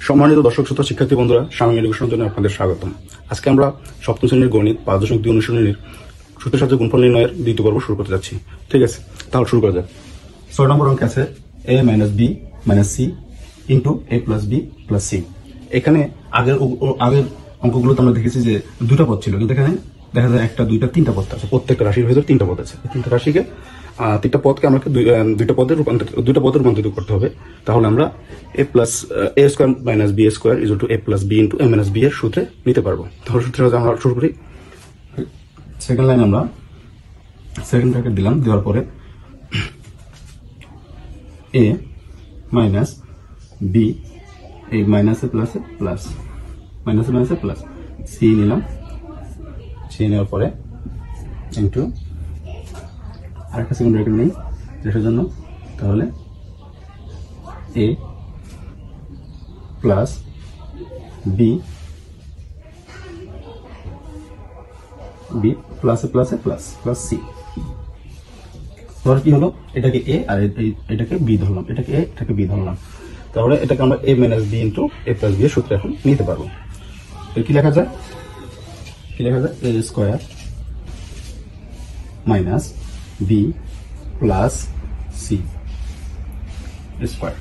সম্মানিত দর্শক শ্রোতা শিক্ষার্থী বন্ধুরা, সাময়িক এডুকেশনের জন্য আপনাদের স্বাগতম। আজকে আমরা সপ্তম শ্রেণীর গণিত 5.2 অনুশীলনীর সূত্রের সাহায্যে গুণফল নির্ণয়ের দ্বিতীয় পর্ব শুরু করতে যাচ্ছি। ঠিক আছে, তাহলে শুরু করা যাক। 6 নম্বর অঙ্ক আছে a - b - c into a + b + c। এখানে আগের অঙ্কগুলোতে আমরা দেখেছি যে দুটো পদ ছিল, কিন্তু এখানে দেখা যায় একটা, দুইটা, তিনটা পদ আছে। প্রত্যেকটা রাশির ভেতর তিনটা পদ আছে। তিনটা রাশিকে তিনটা পদকে আমাকে দুইটা পদে রূপান্তরিত করতে হবে। তাহলে আমরা a square minus b square is to a + b into a - b এর সূত্রে নিতে পারবো। তাহলে সূত্রে আমরা শুরু করি। সেকেন্ড লাইন আমরা সেকেন্ড ব্র্যাকেট দিলাম, দেওয়ার পরে a মাইনাস b, এই মাইনাসে প্লাসে প্লাস, মাইনাসে মাইনাসে প্লাস, c নিলাম, c নেওয়ার পরে ইন্টু আরেকটা সেকেন্ড ব্র্যাকেট নেই যেটার জন্য, তাহলে a প্লাস b প্লাসে প্লাসে প্লাস প্লাস c। তাহলে কি হলো, এটাকে a আর এটাকে b ধরলাম, এটাকে a এটাকে b ধরলাম। তাহলে এটাকে আমরা a - b into a + b এর সূত্রে এখন নিতে পারবো। কি লেখা যায়, a square minus b plus c square.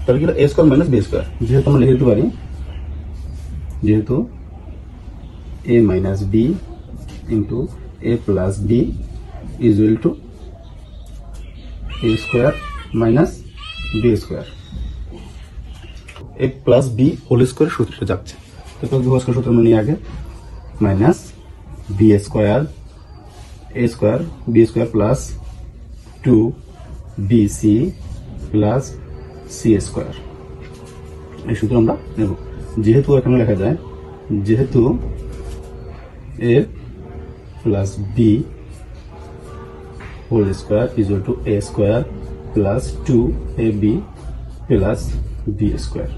তাহলে কি হলো, a square minus b square. যেহেতু আমরা লিখে দিতে পারি, যেহেতু a - b into a + b is equal to a square minus b square. a + b whole square সূত্রে যাচ্ছে। তো হোল স্কয়ার সূত্র আমরা নিয়ে আগে, minus b square a square b square plus 2bc plus c square, এই সূত্র আমরা নেব। যেহেতু এখানে লেখা যায়, যেহেতু a + b whole square is equal to a square plus 2ab plus b square,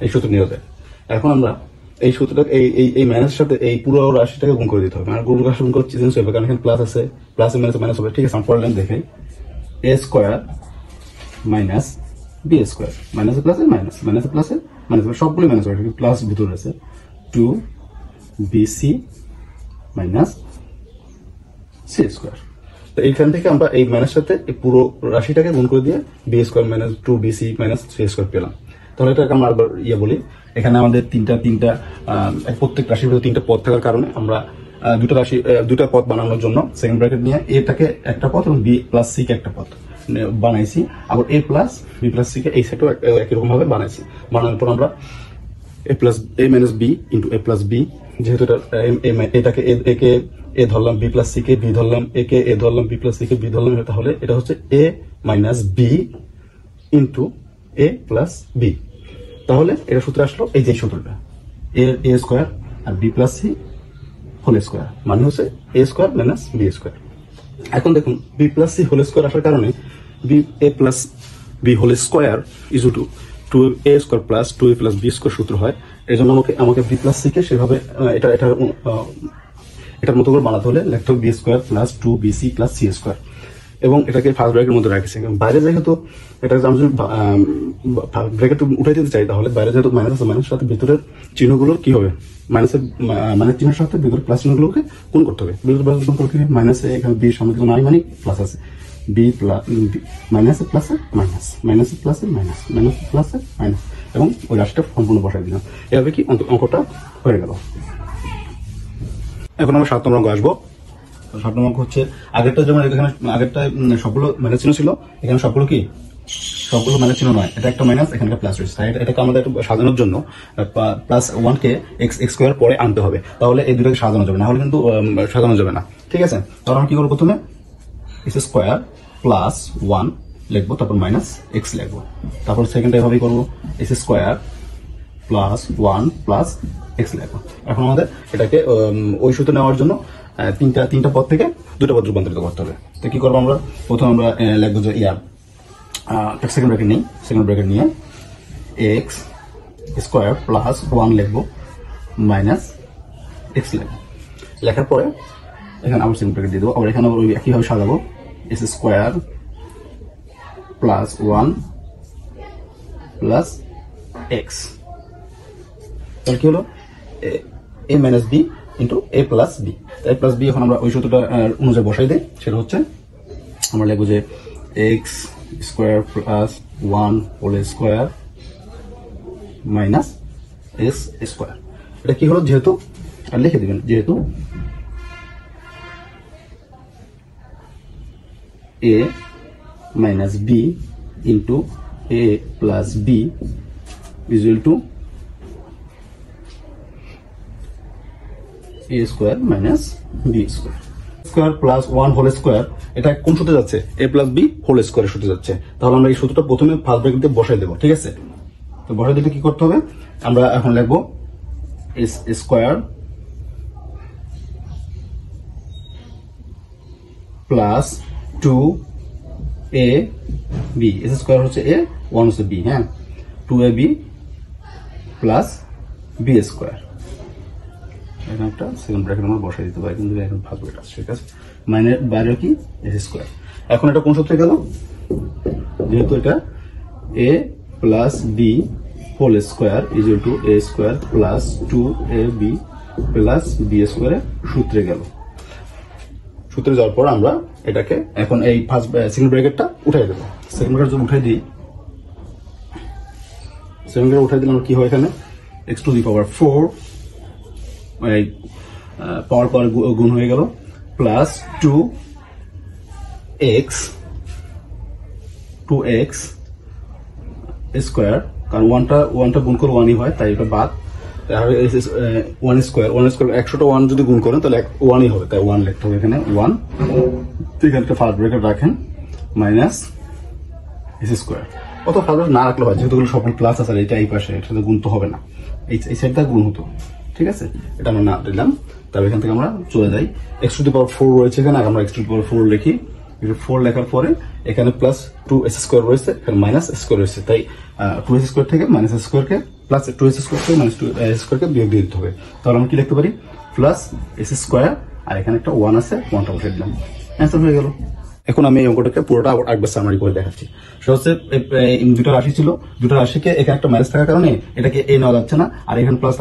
এই সূত্র নিয়ে যায়। এখন আমরা এই সূত্রটা এই মাইনাসের সাথে এই পুরো রাশিটাকে গুণ করে দিতে হবে। মানে গুণ রাশি গুণ করতে চেঞ্জ হবে, কারণ এখানে প্লাস আছে, প্লাস মাইনাস মাইনাস হবে। ঠিক আছে, আমি পরের লাইন দেখাই, a square minus b square, মাইনাসে প্লাসে মাইনাস, মাইনাসে প্লাসে মাইনাস, সবগুলো মাইনাস হবে, প্লাস ভিতরে আছে 2bc মাইনাস c স্কয়ার। তো এইখান থেকে আমরা এই মাইনাস সাথে এই পুরো রাশিটাকে গুণ করে দিয়ে b square minus 2bc minus c square পেলাম। তাহলে এটাকে আমরা আবার বলি, এখানে আমাদের তিনটা প্রত্যেক রাশির ভিতরে তিনটা পদ থাকার কারণে আমরা দুটা পদ বানানোর জন্য সেকেন্ড ব্র্যাকেট নিয়ে এটাকে একটা পদ এবং b + c কে একটা পদ বানাইছি। আবার a + b + c কে এই সাইডেও একই রকম ভাবে বানাইছি। বানানোর পর আমরা a - b into a + b, যেহেতু এটাকে একে a ধরলাম, b + c কে b ধরলাম, একে a ধরলাম, b + c কে b ধরলাম, তাহলে এটা হচ্ছে a - b into a + b। তাহলে এটা সূত্র আসলো এই যে সূত্রটা, a স্কয়ার আর b + c হোল স্কয়ার, মানে হচ্ছে a square minus b square. এখন দেখুন, b + c হোল স্কয়ার আসার কারণে a + b whole square is to 2a square plus 2a + b square সূত্র হয়। এই জন্য আমাকে b + c কে সেভাবে এটার মতো করে বানাতে হলে লিখতে হবে b square plus 2bc plus c square, এবং এটাকে ফার্স্ট ব্র্যাকেটের মধ্যে রাখছি। বাইরে যেহেতু এটা আমি যদি ব্র্যাকেট উঠাই দিতে চাই, তাহলে বাইরে যেহেতু মাইনাস আছে, মাইনাসের সাথে ভিতরের চিহ্নগুলো কি হবে, মাইনাসের মানে চিহ্নের সাথে ভিতরের প্লাস চিহ্নগুলোকে গুণ করতে হবে। ভিতরে প্লাস গুণ করতে হবে, মাইনাসে এখানে b সামনে কিছু নাই, মানে প্লাস আছে, b প্লাস মাইনাসে প্লাসে মাইনাস, মাইনাসে প্লাসে মাইনাস, মাইনাসে প্লাসে মাইনাস, এবং ওই রাশিটা সম্পূর্ণ বসাই দিলাম। এভাবে কি অঙ্কটা হয়ে গেল। এখন আমরা 7 নম্বর অঙ্ক আসবো। 7 নম্বর অঙ্ক হচ্ছে, আগেরটা যেমন এখানে আগেরটা সবগুলো মাইনাস চিহ্ন ছিল, এখানে সবগুলো মাইনাস চিহ্ন নয়, এটা একটা মাইনাস, এখানে একটা প্লাস রয়েছে। এটাকে আমাদের একটু সাজানোর জন্য +1 কে x স্কয়ার পরে আনতে হবে, তাহলে এই দুটোকে সাজানো যাবে না, হলে কিন্তু সাজানো যাবে না। ঠিক আছে, তাহলে আমরা কি করবো, প্রথমে x স্কয়ার প্লাস 1 লিখবো, তারপর মাইনাস x লিখবো, তারপর সেকেন্ডটা এভাবেই করবো, x square plus 1 plus x লিখবো। এখন আমাদের এটাকে ওই সূত্র নেওয়ার জন্য তিনটা পদ থেকে দুটো পদ রূপান্তরিত করতে হবে। তো কি করবো, আমরা প্রথমে আমরা লিখবো যে সেকেন্ড ব্র্যাকেট নিয়ে x স্কয়ার প্লাস 1 লিখবো, মাইনাস x লিখবো। লেখার পরে এখানে আবার সেকেন্ড ব্র্যাকেট দিয়ে দেবো, আবার এখানে একইভাবে সাজাবো, x square plus 1 plus x তাহলে কি হলো এ minus b into a plus B. A plus B এখন আমরা ওই সূত্রটা অনুযায়ী বসাই দিই। সেটা হচ্ছে আমরা লিখবো যে x square plus 1 whole square minus s square. এটা কি হলো, যেহেতু আর লিখে দিবেন, যেহেতু a minus b into a plus b equal to a square minus b square. Square plus 1 whole square, এটা কোন সূত্রে যাচ্ছে? এ প্লাস বি হোল স্কোয়ারের সূত্রে যাচ্ছে। তাহলে আমরা এই সূত্রটা প্রথমে ফার্স্ট ব্র্যাকেট দিয়ে বসাই দেবো, ঠিক আছে? তো বসাই দিতে কি করতে হবে, আমরা এখন লিখবো S square plus 2 A B, S square হচ্ছে এ, 1 হচ্ছে বি, হ্যাঁ, 2ab প্লাস বি স্কোয়ার। এখানে একটা সেকেন্ড ব্র্যাকেট আমরা বসাই দিতে পারি, কিন্তু এখন ফার্স্ট ব্র্যাকেট আছে, ঠিক আছে? মাইনের বাইরে কি এস স্কোয়ার। এখন এটা কোন সূত্রে গেল, যেহেতু এটা a plus b whole square equal to a square plus 2ab plus b স্কোয়ারের সূত্রে গেল। সূত্রে যাওয়ার পর আমরা এটাকে এখন এই ফার্স্ট সেকেন্ড ব্র্যাকেটটা উঠাই দেবো। সেকেন্ড ব্র্যাকেট যদি উঠাই দিই, সেকেন্ড ব্র্যাকেট উঠাই দিলে আমরা কি হয়, এখানে এক্স টু দি পাওয়ার 4 পাওয়ার পাওয়ার গুণ হয়ে গেল প্লাস 2x স্কোয়ার, কারণ ওয়ানটা গুণ করে 1ই হয়, তাই এটা বাদ। 1 স্কোয়ার 100টা 1 যদি গুণ করেন তাহলে 1ই হবে, তাই 1 লিখতে হবে এখানে 1। এখানে ফার্স্ট ব্র্যাকেট রাখেন মাইনাস এস স্কোয়ার, অত ফার্স্ট ব্র্যাকেট না রাখলে হয়, যেহেতু সবগুলো প্লাস আছে, এটা এই পাশে, এর সাথে গুণ তো হবে না, এই সাইডটা গুণ হতো, ঠিক আছে? এটা আমরা না দিলাম। তবে এখান থেকে আমরা চলে যাই, এক্স টু দি পাওয়ার 4 রয়েছে এখানে, আমরা এক্স টু দি পাওয়ার 4 লিখি। 4 লেখার পরে এখানে প্লাস 2s স্কোয়ার রয়েছে, এখানে মাইনাস স্কোয়ার রয়েছে, তাই 2s স্কোয়ার থেকে মাইনাস স্কোয়ারকে প্লাস 2s স্কোয়ার থেকে মাইনাস 2s স্কোয়ারকে বিয়োগ দিয়ে দিতে হবে। তাহলে আমরা কি লিখতে পারি, প্লাস এস স্কোয়ার, আর এখানে একটা 1 আছে, 1টা বসে দিলাম, অ্যান্সার হয়ে গেল। এখন আমি এই অঙ্কটাকে পুরোটা একবার সামারি করে দেখাচ্ছি। সেটা হচ্ছে দুটো রাশি ছিল, দুটো রাশিকে এখানে একটা মাইনাস থাকার কারণে এটাকে এ নেওয়া যাচ্ছে না, আর এখানে প্লাস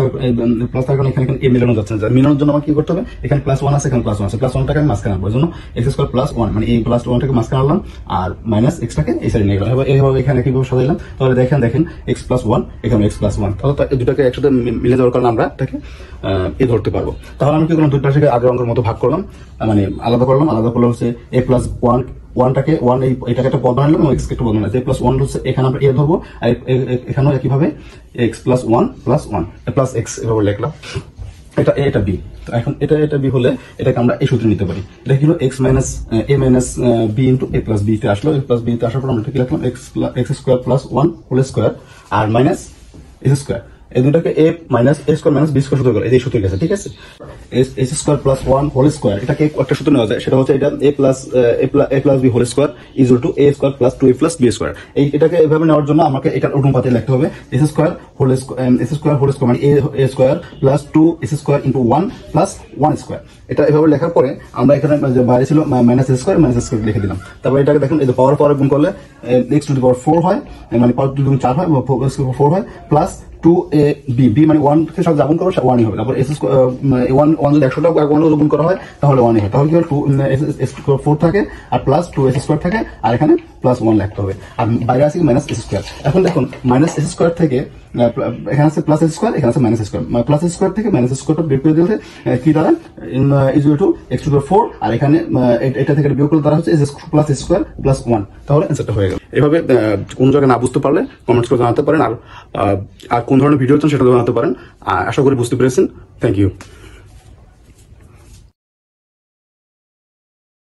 থাকার কারণে এখানে এ মেলানো যাচ্ছে না। মেলানোর জন্য আমার কি করতে হবে, এখানে প্লাস 1 আছে, এখানে প্লাস 1 আছে, প্লাস 1টাকে আমি মাঝখানে আনবো, এর জন্য এক্স স্কোয়ার প্লাস 1, মানে এই প্লাস 1টাকে মাঝখানে আনলাম আর মাইনাস এক্সটাকে এই সাইডে নিয়ে গেলাম। এইভাবে এখানে কিভাবে সাজাইলাম, তাহলে দেখেন এক্স প্লাস 1, এখানে এক্স প্লাস 1, তাহলে দুটাকে একসাথে মিলে যাওয়ার কারণে আমরা এটাকে এ ধরতে পারবো। তাহলে আমি কি করলাম, দুটো রাশিকে আগের অঙ্কের মতো ভাগ করলাম, মানে আলাদা করলাম। আলাদা করলে হচ্ছে এ প্লাস 1টাকে 1 এইটাকে একটা পদ বানালাম এবং এক্সকে একটা পদ বানালাম। প্লাস 1 হচ্ছে এখানে আমরা এ ধরবো, আর এখানেও একইভাবে x plus 1 plus 1 plus x এভাবে লিখলাম। এটা বি। তো এখন এটা বি হলে এটাকে আমরা এই সূত্রে নিতে পারি। এটা কি হলো x minus A minus b into a plus B তে আসলো। এ প্লাস বি তে আসার পর আমরা কি লিখলাম, x square plus 1 whole square আর মাইনাস এস স্কোয়ার। এই দুটাকে a minus a square minus b square সূত্র গেল, এই সূত্রে গেছে, ঠিক আছে? S square plus 1 whole square, এটাকে একটা সূত্র নেওয়া যায়, সেটা হচ্ছে এটা a plus b whole square equal to a square plus 2a plus b square. এটাকে এভাবে নেওয়ার জন্য আমাকে এটার অনুপাতে লিখতে হবে এস স্কোয়ার হোল স্কোয়ার মানে a square plus 2 s square into 1 plus 1 square. এটা এভাবে লেখার পরে আমরা এখানে বাইরে ছিল মাইনাস এস স্কোয়ার লিখে দিলাম। তারপর এটাকে দেখুন, এই পাওয়ার গুণ করলে এক্স টু দি পাওয়ার 4 হয়, মানে পাওয়ার টু 4 হয়, 4 হয় প্লাস 2ab মানে 1 কে সব গুণ করো 1ই হবে। তারপর এস স্কোয়ার 1 যদি 100টা 1 গুণ করা হয় তাহলে 1ই হয়। তাহলে কি হবে 4 থাকে আর প্লাস 2s স্কোয়ার থাকে, আর এখানে প্লাস 1 লিখতে হবে, আর বাইরে আছে মাইনাস এস স্কোয়ার। এখন দেখুন মাইনাস এস স্কোয়ার থেকে এখানে আছে প্লাস এস স্কোয়ার, এখানে আছে minus square. Plus s square থেকে মাইনাস স্কোয়ারটা বিয়োগ করে দিলে কি দাঁড়ায়, equal to x to the power 4, আর এখানে এটা থেকে বিয়োগ করলে দাঁড়া হচ্ছে প্লাস এস স্কোয়ার প্লাস 1। তাহলে অ্যান্সারটা হয়ে গেল। এভাবে কোন জায়গায় না বুঝতে পারলে কমেন্টস করে জানাতে পারেন, আর কোন ধরনের ভিডিও চান সেটা জানাতে পারেন। আশা করি বুঝতে পেরেছেন। Thank you.